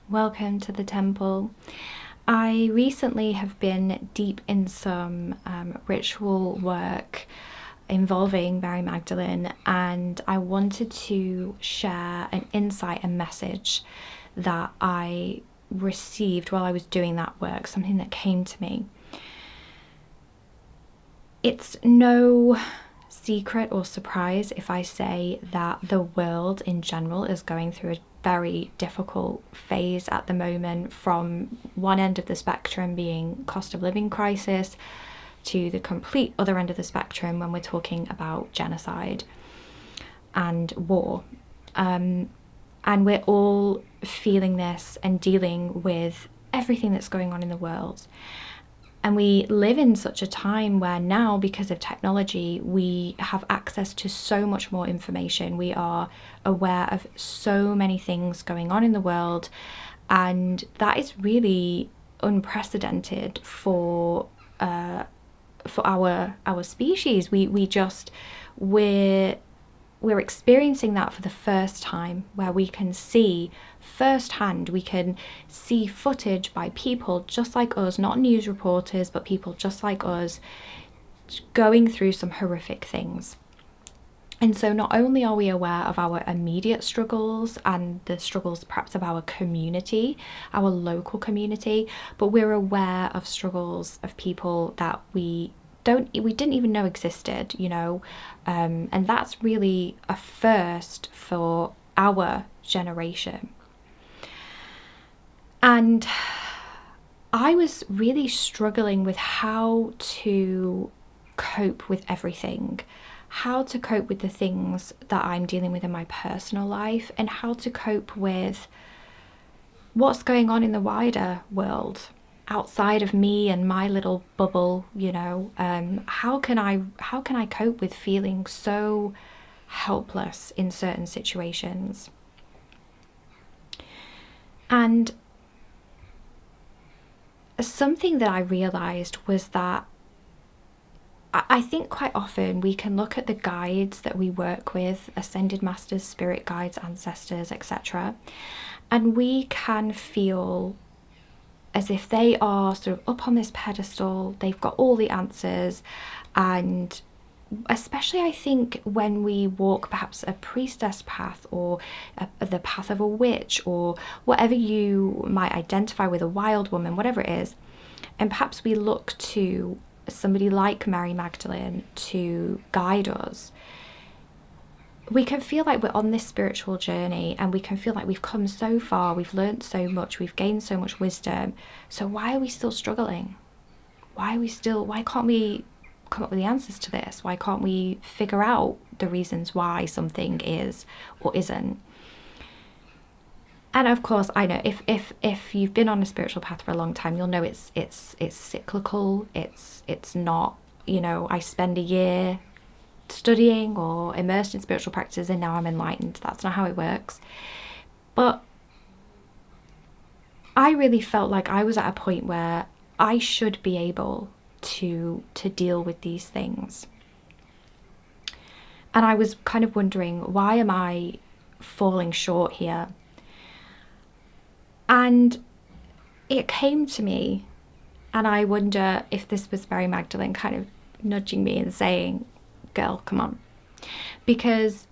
Welcome to the temple. I recently have been deep in some ritual work involving Mary Magdalene, and I wanted to share an insight and message that I received while I was doing that work, something that came to me. It's no secret or surprise if I say that the world in general is going through a very difficult phase at the moment, from one end of the spectrum being cost of living crisis to the complete other end of the spectrum when we're talking about genocide and war. And we're all feeling this and dealing with everything that's going on in the world. And we live in such a time where now, because of technology, we have access to so much more information. We are aware of so many things going on in the world. And that is really unprecedented for our species. We're experiencing that for the first time, where we can see firsthand, we can see footage by people just like us, not news reporters, but people just like us, going through some horrific things. And so not only are we aware of our immediate struggles and the struggles perhaps of our community, our local community, but we're aware of struggles of people that we didn't even know existed, and that's really a first for our generation. And I was really struggling with how to cope with everything, how to cope with the things that I'm dealing with in my personal life, and how to cope with what's going on in the wider world outside of me and my little bubble. How can I cope with feeling so helpless in certain situations? And something that I realized was that I think quite often we can look at the guides that we work with, ascended masters, spirit guides, ancestors, etc., and we can feel as if they are sort of up on this pedestal, they've got all the answers. And especially I think when we walk perhaps a priestess path, or the path of a witch, or whatever you might identify with, a wild woman, whatever it is, and perhaps we look to somebody like Mary Magdalene to guide us, we can feel like we're on this spiritual journey, and we can feel like we've come so far, we've learned so much, we've gained so much wisdom. So why are we still struggling? Why can't we come up with the answers to this? Why can't we figure out the reasons why something is or isn't? And of course, I know if you've been on a spiritual path for a long time, you'll know it's cyclical. It's not, I spend a year studying or immersed in spiritual practices and now I'm enlightened. That's not how it works. But I really felt like I was at a point where I should be able to deal with these things. And I was kind of wondering, why am I falling short here? And it came to me, and I wonder if this was Mary Magdalene kind of nudging me and saying, girl, come on. Because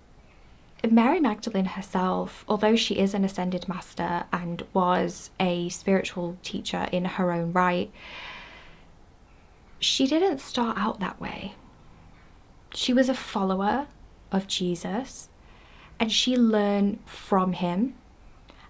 Mary Magdalene herself, although she is an ascended master and was a spiritual teacher in her own right, she didn't start out that way. She was a follower of Jesus, and she learned from him,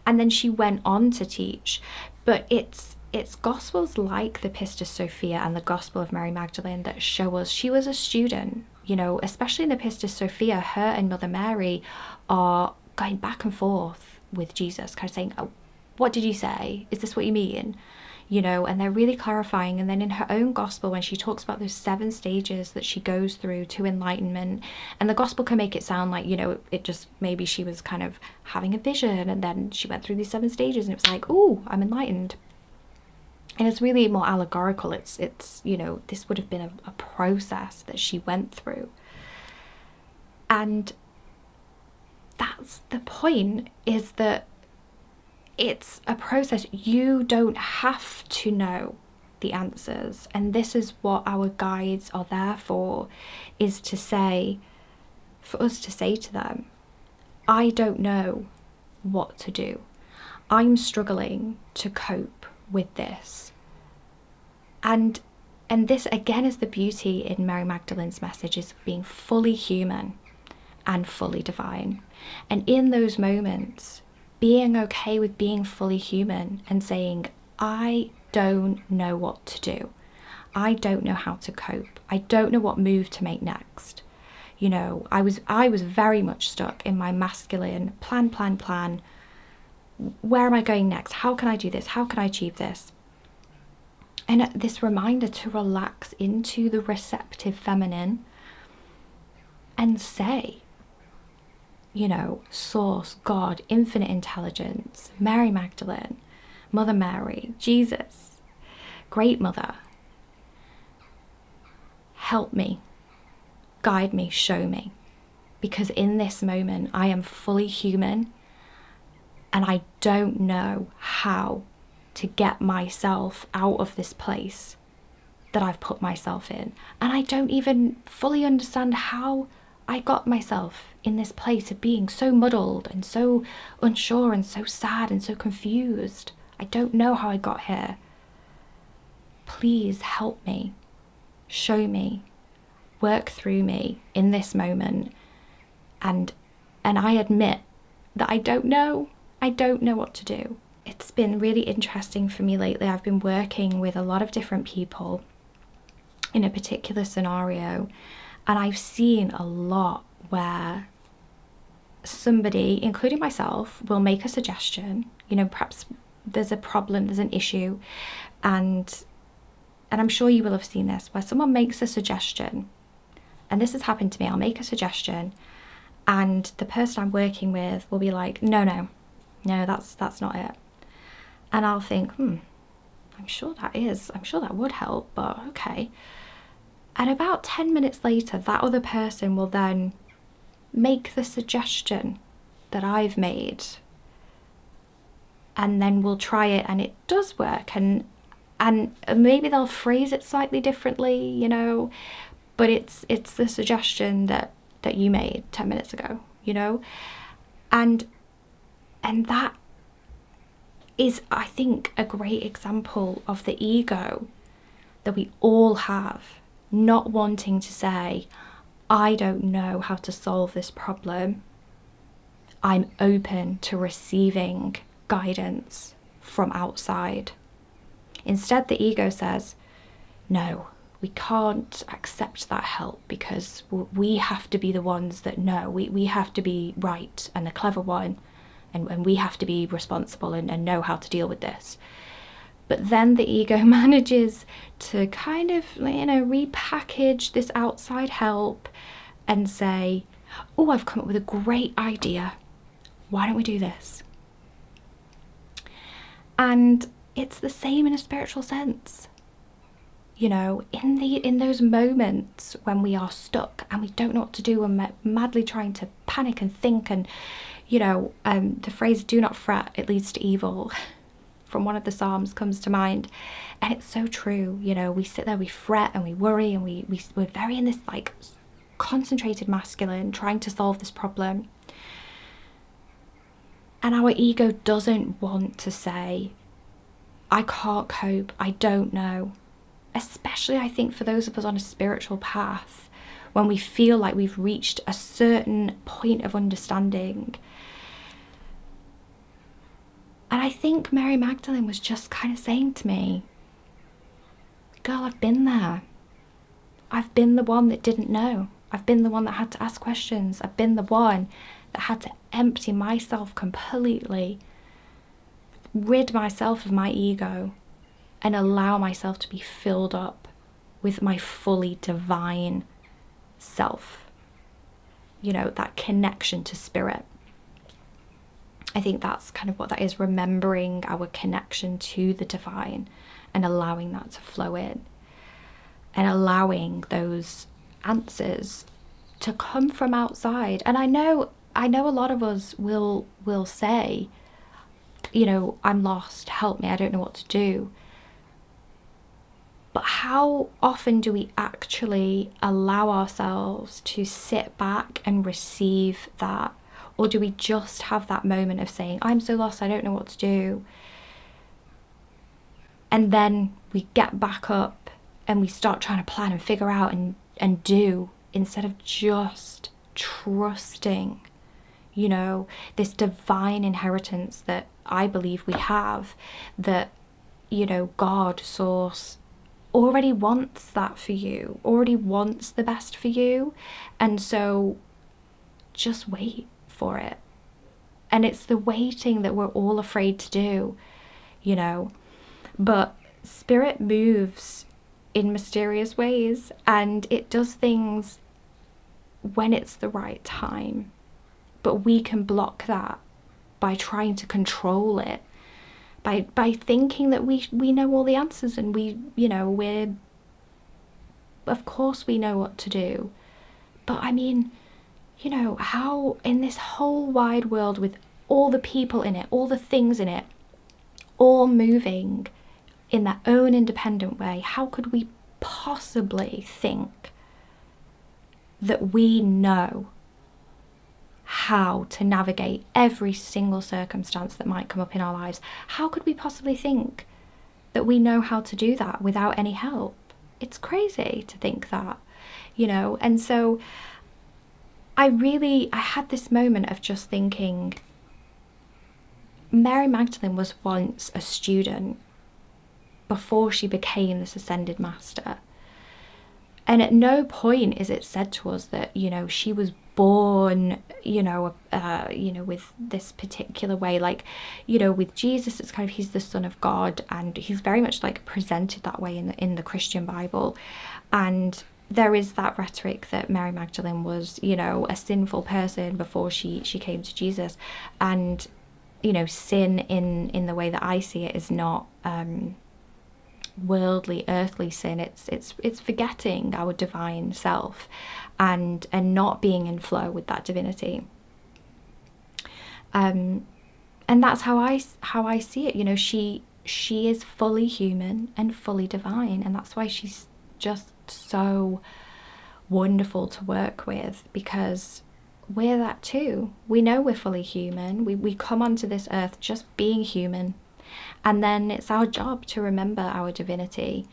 and then she went on to teach. But it's gospels like the Pistis Sophia and the Gospel of Mary Magdalene that show us she was a student. Especially in the Pistis Sophia, her and Mother Mary are going back and forth with Jesus, kind of saying, oh, what did you say? Is this what you mean? And they're really clarifying. And then in her own gospel, when she talks about those 7 stages that she goes through to enlightenment, and the gospel can make it sound like, it just, maybe she was kind of having a vision and then she went through these 7 stages and it was like, oh, I'm enlightened. And it's really more allegorical. It's this would have been a process that she went through. And that's the point, is that it's a process. You don't have to know the answers, and this is what our guides are there for, is to say, for us to say to them, I don't know what to do. I'm struggling to cope with this. And this again is the beauty in Mary Magdalene's message, is being fully human and fully divine. And in those moments, being okay with being fully human and saying, I don't know what to do. I don't know how to cope. I don't know what move to make next. You know, I was very much stuck in my masculine plan. Where am I going next? How can I do this? How can I achieve this? And this reminder to relax into the receptive feminine and say, you know, Source, God, infinite intelligence, Mary Magdalene, Mother Mary, Jesus, Great Mother, help me, guide me, show me. Because in this moment, I am fully human and I don't know how to get myself out of this place that I've put myself in. And I don't even fully understand how I got myself in this place of being so muddled and so unsure and so sad and so confused. I don't know how I got here. Please help me, show me, work through me in this moment. And I admit that I don't know what to do. It's been really interesting for me lately. I've been working with a lot of different people in a particular scenario, and I've seen a lot where somebody, including myself, will make a suggestion. You know, perhaps there's a problem, there's an issue, and I'm sure you will have seen this, where someone makes a suggestion, and this has happened to me. I'll make a suggestion, and the person I'm working with will be like, no, that's not it. And I'll think, I'm sure that would help, but okay. And about 10 minutes later, that other person will then make the suggestion that I've made. And then we'll try it and it does work. And maybe they'll phrase it slightly differently, you know, but it's the suggestion that you made 10 minutes ago, you know? And that is, I think, a great example of the ego that we all have, not wanting to say, I don't know how to solve this problem. I'm open to receiving guidance from outside. Instead, the ego says, no, we can't accept that help because we have to be the ones that know. We have to be right and the clever one. And we have to be responsible and know how to deal with this. But then the ego manages to kind of, you know, repackage this outside help and say, oh, I've come up with a great idea. Why don't we do this? And it's the same in a spiritual sense. You know, in those moments when we are stuck and we don't know what to do and we're madly trying to panic and think, and you know, the phrase "do not fret, it leads to evil" from one of the Psalms comes to mind, and it's so true. You know, we sit there, we fret and we worry, and we're very in this like concentrated masculine trying to solve this problem, and our ego doesn't want to say, I can't cope, I don't know. Especially, I think, for those of us on a spiritual path, when we feel like we've reached a certain point of understanding. And I think Mary Magdalene was just kind of saying to me, girl, I've been there. I've been the one that didn't know. I've been the one that had to ask questions. I've been the one that had to empty myself completely, rid myself of my ego, and allow myself to be filled up with my fully divine self. You know, that connection to spirit. I think that's kind of what that is, remembering our connection to the divine and allowing that to flow in. And allowing those answers to come from outside. And I know a lot of us will say, I'm lost, help me, I don't know what to do. But how often do we actually allow ourselves to sit back and receive that? Or do we just have that moment of saying, I'm so lost, I don't know what to do? And then we get back up and we start trying to plan and figure out and do, instead of just trusting, this divine inheritance that I believe we have, that, God, source, already wants that for you, already wants the best for you. And so just wait for it. And it's the waiting that we're all afraid to do, but spirit moves in mysterious ways, and it does things when it's the right time. But we can block that by trying to control it, by thinking that we know all the answers, and we're, of course we know what to do. But I mean, how in this whole wide world, with all the people in it, all the things in it, all moving in their own independent way, how could we possibly think that we know how to navigate every single circumstance that might come up in our lives? How could we possibly think that we know how to do that without any help? It's crazy to think that, and so I had this moment of just thinking, Mary Magdalene was once a student before she became this ascended master. And at no point is it said to us that, she was born, with this particular way. Like, with Jesus, it's kind of, he's the Son of God, and he's very much like presented that way in the Christian Bible. And there is that rhetoric that Mary Magdalene was, a sinful person before she came to Jesus. And, sin in the way that I see it is not worldly, earthly sin. It's forgetting our divine self and not being in flow with that divinity. And that's how I see it. She is fully human and fully divine, and that's why she's just so wonderful to work with, because we're that too. We know we're fully human. We come onto this earth just being human, and then it's our job to remember our divinity,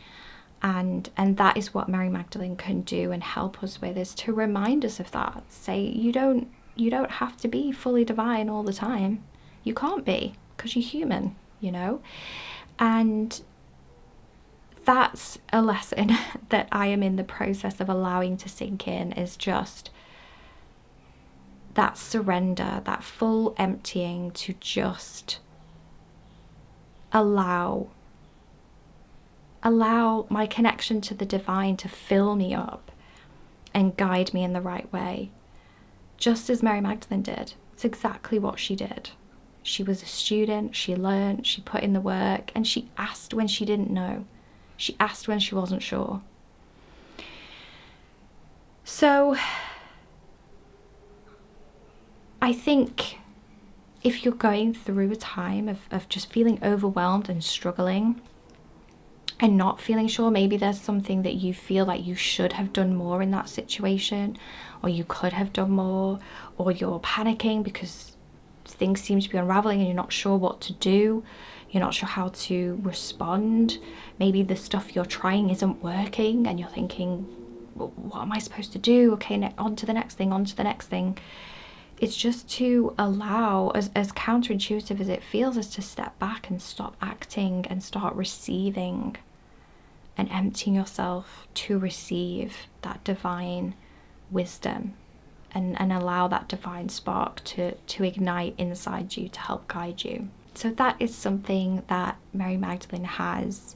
and that is what Mary Magdalene can do and help us with, is to remind us of that. Say, you don't have to be fully divine all the time. You can't be, because you're human, and that's a lesson that I am in the process of allowing to sink in, is just that surrender, that full emptying, to just allow my connection to the divine to fill me up and guide me in the right way, just as Mary Magdalene did. It's exactly what she did. She was a student, she learned, she put in the work, and she asked when she didn't know. She asked when she wasn't sure. So I think if you're going through a time of just feeling overwhelmed and struggling and not feeling sure, maybe there's something that you feel like you should have done more in that situation, or you could have done more, or you're panicking because things seem to be unraveling and you're not sure what to do, you're not sure how to respond, maybe the stuff you're trying isn't working and you're thinking, what am I supposed to do? Okay, on to the next thing. It's just to allow, as counterintuitive as it feels, is to step back and stop acting and start receiving and emptying yourself to receive that divine wisdom, and allow that divine spark to ignite inside you to help guide you. So that is something that Mary Magdalene has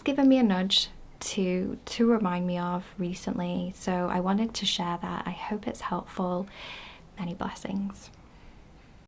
given me a nudge to remind me of recently. So I wanted to share that. I hope it's helpful. Many blessings.